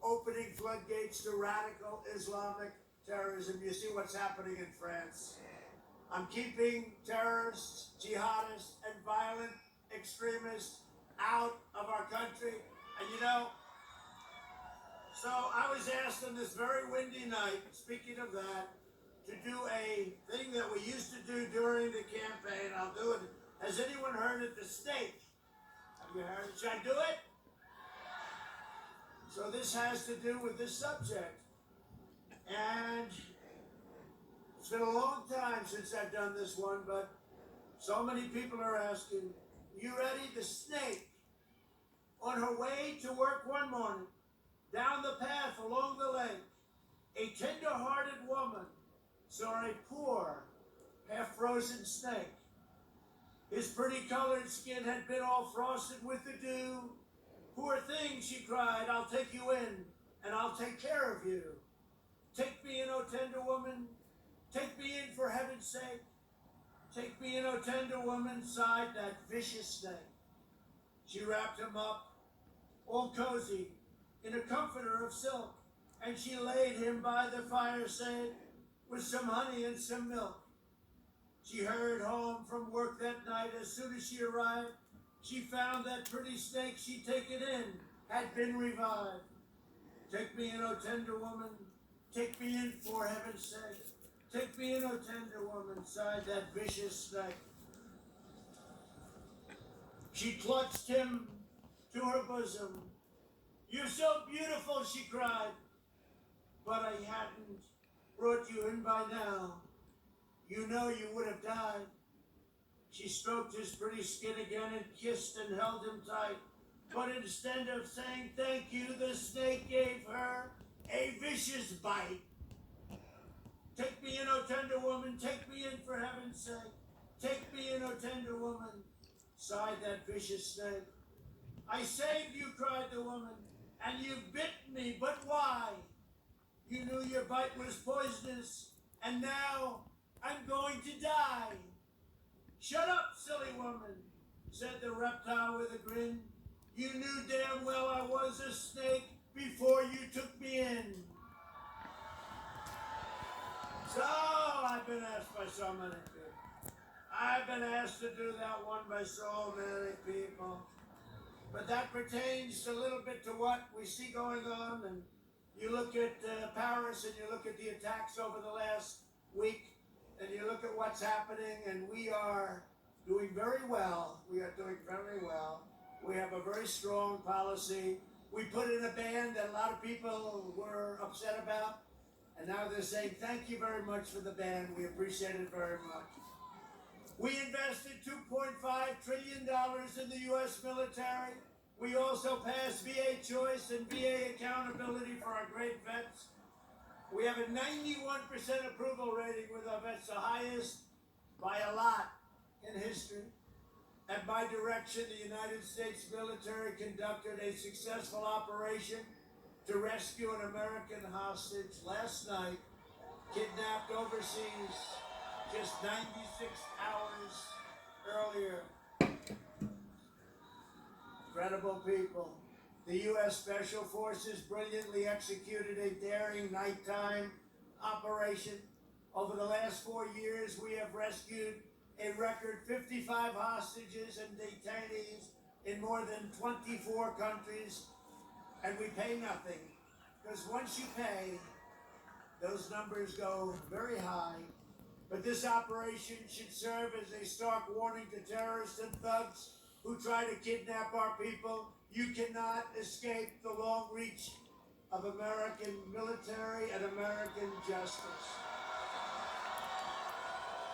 opening floodgates to radical Islamic terrorism. You see what's happening in France. I'm keeping terrorists, jihadists, and violent extremists out of our country. And so I was asked on this very windy night, speaking of that, to do a thing that we used to do during the campaign. I'll do it. Has anyone heard of the stake? Have you heard it? Should I do it? So this has to do with this subject. And it's been a long time since I've done this one, but so many people are asking, you ready? The snake, on her way to work one morning, down the path along the lake, a tender-hearted woman saw a poor, half-frozen snake. His pretty-colored skin had been all frosted with the dew. Poor thing, she cried, I'll take you in, and I'll take care of you. Take me in, O tender woman. Take me in for heaven's sake. Take me in, O tender woman, sighed that vicious snake. She wrapped him up, all cozy, in a comforter of silk, and she laid him by the fireside with some honey and some milk. She hurried home from work that night. As soon as she arrived, she found that pretty snake she'd taken in had been revived. Take me in, O tender woman. Take me in for heaven's sake. Take me in, O tender woman, sighed that vicious snake. She clutched him to her bosom. You're so beautiful, she cried, but I hadn't brought you in by now. You know you would have died. She stroked his pretty skin again and kissed and held him tight. But instead of saying thank you, the snake gave her a vicious bite. Take me in, O tender woman, take me in for heaven's sake. Take me in, O tender woman, sighed that vicious snake. I saved you, cried the woman, and you bit me, but why? You knew your bite was poisonous, and now I'm going to die. Shut up, silly woman, said the reptile with a grin. You knew damn well I was a snake before you took me in. So, I've been asked by so many people. I've been asked to do that one by so many people. But that pertains a little bit to what we see going on. And you look at Paris and you look at the attacks over the last week, and you look at what's happening, and we are doing very well. We are doing very well. We have a very strong policy. We put in a ban that a lot of people were upset about, and now they're saying, thank you very much for the ban. We appreciate it very much. We invested $2.5 trillion in the U.S. military. We also passed VA choice and VA accountability for our great vets. We have a 91% approval rating with our vets, the highest by a lot in history. At my direction, the United States military conducted a successful operation to rescue an American hostage last night, kidnapped overseas just 96 hours earlier. Incredible people. The U.S. Special Forces brilliantly executed a daring nighttime operation. Over the last 4 years, we have rescued a record 55 hostages and detainees in more than 24 countries, and we pay nothing. Because once you pay, those numbers go very high. But this operation should serve as a stark warning to terrorists and thugs who try to kidnap our people. You cannot escape the long reach of American military and American justice.